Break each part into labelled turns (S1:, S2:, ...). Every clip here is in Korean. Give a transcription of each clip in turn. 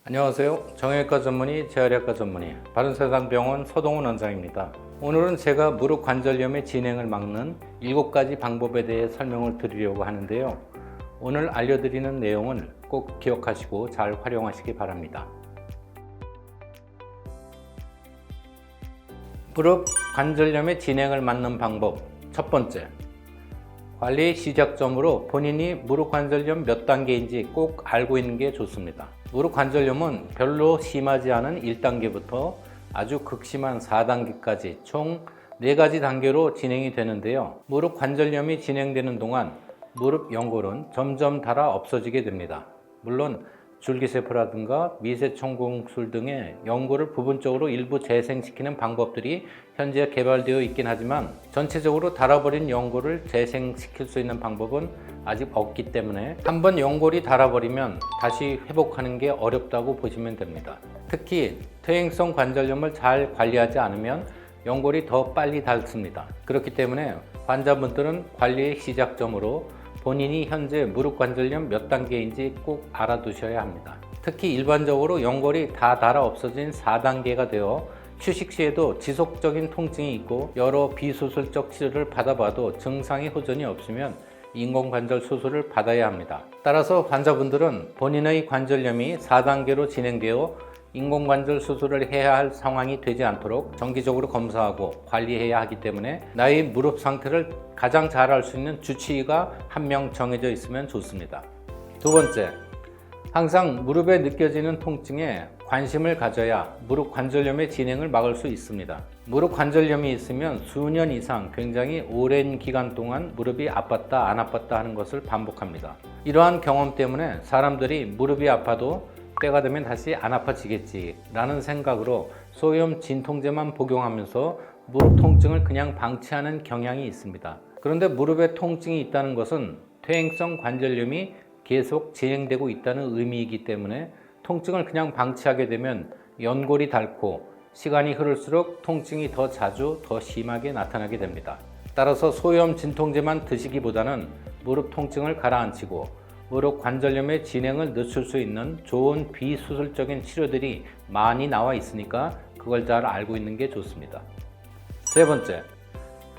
S1: 안녕하세요. 정형외과 전문의, 재활의학과 전문의, 바른세상병원 서동훈 원장입니다. 오늘은 제가 무릎 관절염의 진행을 막는 7가지 방법에 대해 설명을 드리려고 하는데요. 오늘 알려드리는 내용을 꼭 기억하시고 잘 활용하시기 바랍니다. 무릎 관절염의 진행을 막는 방법 첫 번째, 관리 시작점으로 본인이 무릎 관절염 몇 단계인지 꼭 알고 있는 게 좋습니다. 무릎 관절염은 별로 심하지 않은 1단계부터 아주 극심한 4단계까지 총 4가지 단계로 진행이 되는데요. 무릎 관절염이 진행되는 동안 무릎 연골은 점점 닳아 없어지게 됩니다. 물론 줄기세포라든가 미세천공술 등의 연골을 부분적으로 일부 재생시키는 방법들이 현재 개발되어 있긴 하지만 전체적으로 닳아버린 연골을 재생시킬 수 있는 방법은 아직 없기 때문에 한번 연골이 닳아버리면 다시 회복하는 게 어렵다고 보시면 됩니다. 특히 퇴행성 관절염을 잘 관리하지 않으면 연골이 더 빨리 닳습니다. 그렇기 때문에 환자분들은 관리의 시작점으로 본인이 현재 무릎 관절염 몇 단계인지 꼭 알아두셔야 합니다. 특히 일반적으로 연골이 다 닳아 없어진 4단계가 되어 휴식 시에도 지속적인 통증이 있고 여러 비수술적 치료를 받아봐도 증상이 호전이 없으면 인공관절 수술을 받아야 합니다. 따라서 환자분들은 본인의 관절염이 4단계로 진행되어 인공관절 수술을 해야 할 상황이 되지 않도록 정기적으로 검사하고 관리해야 하기 때문에 나의 무릎 상태를 가장 잘 알 수 있는 주치의가 한 명 정해져 있으면 좋습니다. 두 번째, 항상 무릎에 느껴지는 통증에 관심을 가져야 무릎 관절염의 진행을 막을 수 있습니다. 무릎 관절염이 있으면 수년 이상 굉장히 오랜 기간 동안 무릎이 아팠다 안 아팠다 하는 것을 반복합니다. 이러한 경험 때문에 사람들이 무릎이 아파도 때가 되면 다시 안 아파지겠지 라는 생각으로 소염 진통제만 복용하면서 무릎 통증을 그냥 방치하는 경향이 있습니다. 그런데 무릎에 통증이 있다는 것은 퇴행성 관절염이 계속 진행되고 있다는 의미이기 때문에 통증을 그냥 방치하게 되면 연골이 닳고 시간이 흐를수록 통증이 더 자주 더 심하게 나타나게 됩니다. 따라서 소염 진통제만 드시기보다는 무릎 통증을 가라앉히고 무릎 관절염의 진행을 늦출 수 있는 좋은 비수술적인 치료들이 많이 나와 있으니까 그걸 잘 알고 있는 게 좋습니다. 세 번째,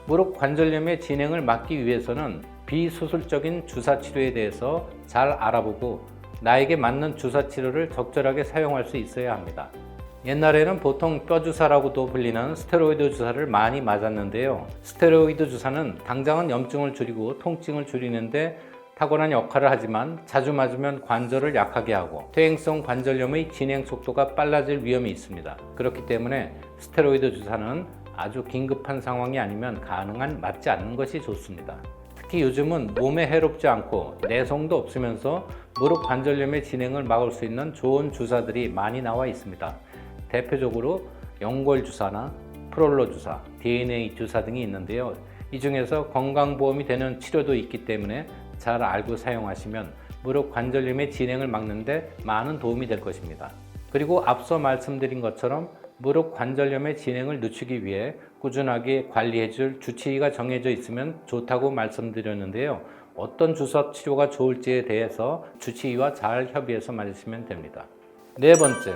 S1: 무릎 관절염의 진행을 막기 위해서는 비수술적인 주사치료에 대해서 잘 알아보고 나에게 맞는 주사치료를 적절하게 사용할 수 있어야 합니다. 옛날에는 보통 뼈주사라고도 불리는 스테로이드 주사를 많이 맞았는데요. 스테로이드 주사는 당장은 염증을 줄이고 통증을 줄이는데 탁월한 역할을 하지만 자주 맞으면 관절을 약하게 하고 퇴행성 관절염의 진행 속도가 빨라질 위험이 있습니다. 그렇기 때문에 스테로이드 주사는 아주 긴급한 상황이 아니면 가능한 맞지 않는 것이 좋습니다. 특히 요즘은 몸에 해롭지 않고 내성도 없으면서 무릎 관절염의 진행을 막을 수 있는 좋은 주사들이 많이 나와 있습니다. 대표적으로 연골 주사나 프롤로 주사, DNA 주사 등이 있는데요. 이 중에서 건강보험이 되는 치료도 있기 때문에 잘 알고 사용하시면 무릎 관절염의 진행을 막는데 많은 도움이 될 것입니다. 그리고 앞서 말씀드린 것처럼 무릎 관절염의 진행을 늦추기 위해 꾸준하게 관리해줄 주치의가 정해져 있으면 좋다고 말씀드렸는데요. 어떤 주사 치료가 좋을지에 대해서 주치의와 잘 협의해서 맞으시면 됩니다. 네 번째,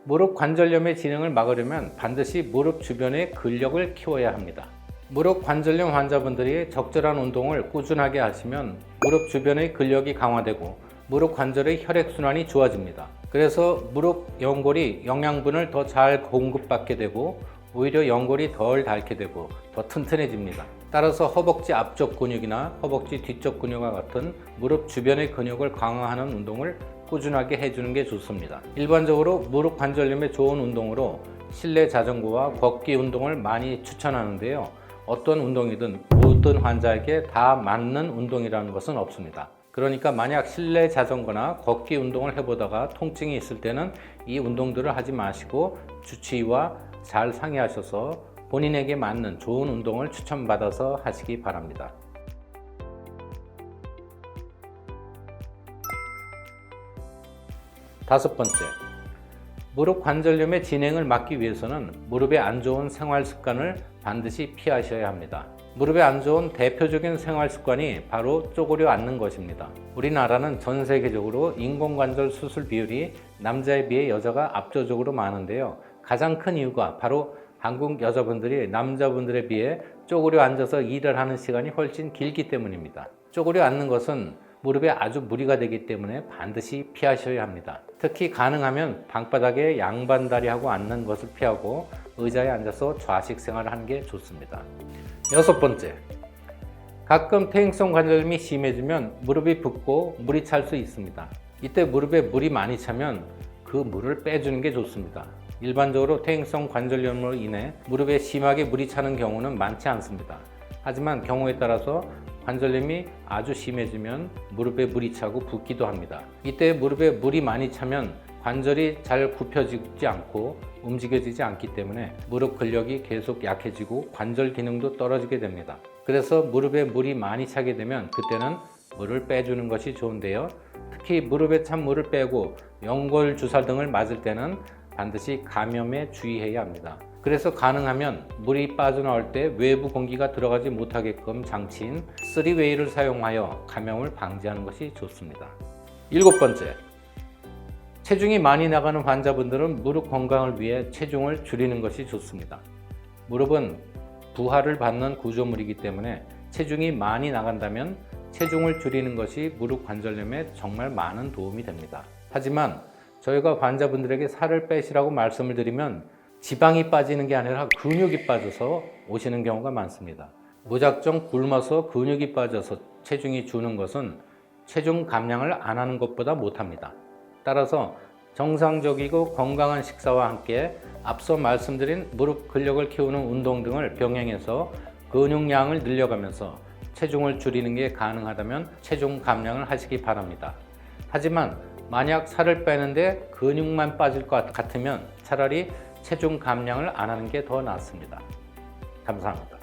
S1: 무릎 관절염의 진행을 막으려면 반드시 무릎 주변의 근력을 키워야 합니다. 무릎 관절염 환자분들이 적절한 운동을 꾸준하게 하시면 무릎 주변의 근력이 강화되고 무릎 관절의 혈액순환이 좋아집니다. 그래서 무릎 연골이 영양분을 더 잘 공급받게 되고 오히려 연골이 덜 닳게 되고 더 튼튼해집니다. 따라서 허벅지 앞쪽 근육이나 허벅지 뒤쪽 근육과 같은 무릎 주변의 근육을 강화하는 운동을 꾸준하게 해주는 게 좋습니다. 일반적으로 무릎 관절염에 좋은 운동으로 실내 자전거와 걷기 운동을 많이 추천하는데요. 어떤 운동이든 모든 환자에게 다 맞는 운동이라는 것은 없습니다. 그러니까 만약 실내 자전거나 걷기 운동을 해보다가 통증이 있을 때는 이 운동들을 하지 마시고 주치의와 잘 상의하셔서 본인에게 맞는 좋은 운동을 추천받아서 하시기 바랍니다. 다섯 번째, 무릎 관절염의 진행을 막기 위해서는 무릎에 안 좋은 생활 습관을 반드시 피하셔야 합니다. 무릎에 안 좋은 대표적인 생활 습관이 바로 쪼그려 앉는 것입니다. 우리나라는 전 세계적으로 인공관절 수술 비율이 남자에 비해 여자가 압도적으로 많은데요. 가장 큰 이유가 바로 한국 여자분들이 남자분들에 비해 쪼그려 앉아서 일을 하는 시간이 훨씬 길기 때문입니다. 쪼그려 앉는 것은 무릎에 아주 무리가 되기 때문에 반드시 피하셔야 합니다. 특히 가능하면 방바닥에 양반다리하고 앉는 것을 피하고 의자에 앉아서 좌식 생활을 하는 게 좋습니다. 여섯 번째, 가끔 퇴행성 관절염이 심해지면 무릎이 붓고 물이 찰 수 있습니다. 이때 무릎에 물이 많이 차면 그 물을 빼주는 게 좋습니다. 일반적으로 퇴행성 관절염으로 인해 무릎에 심하게 물이 차는 경우는 많지 않습니다. 하지만 경우에 따라서 관절염이 아주 심해지면 무릎에 물이 차고 붓기도 합니다. 이때 무릎에 물이 많이 차면 관절이 잘 굽혀지지 않고 움직여지지 않기 때문에 무릎 근력이 계속 약해지고 관절 기능도 떨어지게 됩니다. 그래서 무릎에 물이 많이 차게 되면 그때는 물을 빼주는 것이 좋은데요. 특히 무릎에 찬 물을 빼고 연골 주사 등을 맞을 때는 반드시 감염에 주의해야 합니다. 그래서 가능하면 물이 빠져나올 때 외부 공기가 들어가지 못하게끔 장치인 3웨이를 사용하여 감염을 방지하는 것이 좋습니다. 일곱 번째, 체중이 많이 나가는 환자분들은 무릎 건강을 위해 체중을 줄이는 것이 좋습니다. 무릎은 부하를 받는 구조물이기 때문에 체중이 많이 나간다면 체중을 줄이는 것이 무릎 관절염에 정말 많은 도움이 됩니다. 하지만 저희가 환자분들에게 살을 빼시라고 말씀을 드리면 지방이 빠지는 게 아니라 근육이 빠져서 오시는 경우가 많습니다. 무작정 굶어서 근육이 빠져서 체중이 주는 것은 체중 감량을 안 하는 것보다 못합니다. 따라서 정상적이고 건강한 식사와 함께 앞서 말씀드린 무릎 근력을 키우는 운동 등을 병행해서 근육량을 늘려가면서 체중을 줄이는 게 가능하다면 체중 감량을 하시기 바랍니다. 하지만 만약 살을 빼는데 근육만 빠질 것 같으면 차라리 체중 감량을 안 하는 게 더 낫습니다. 감사합니다.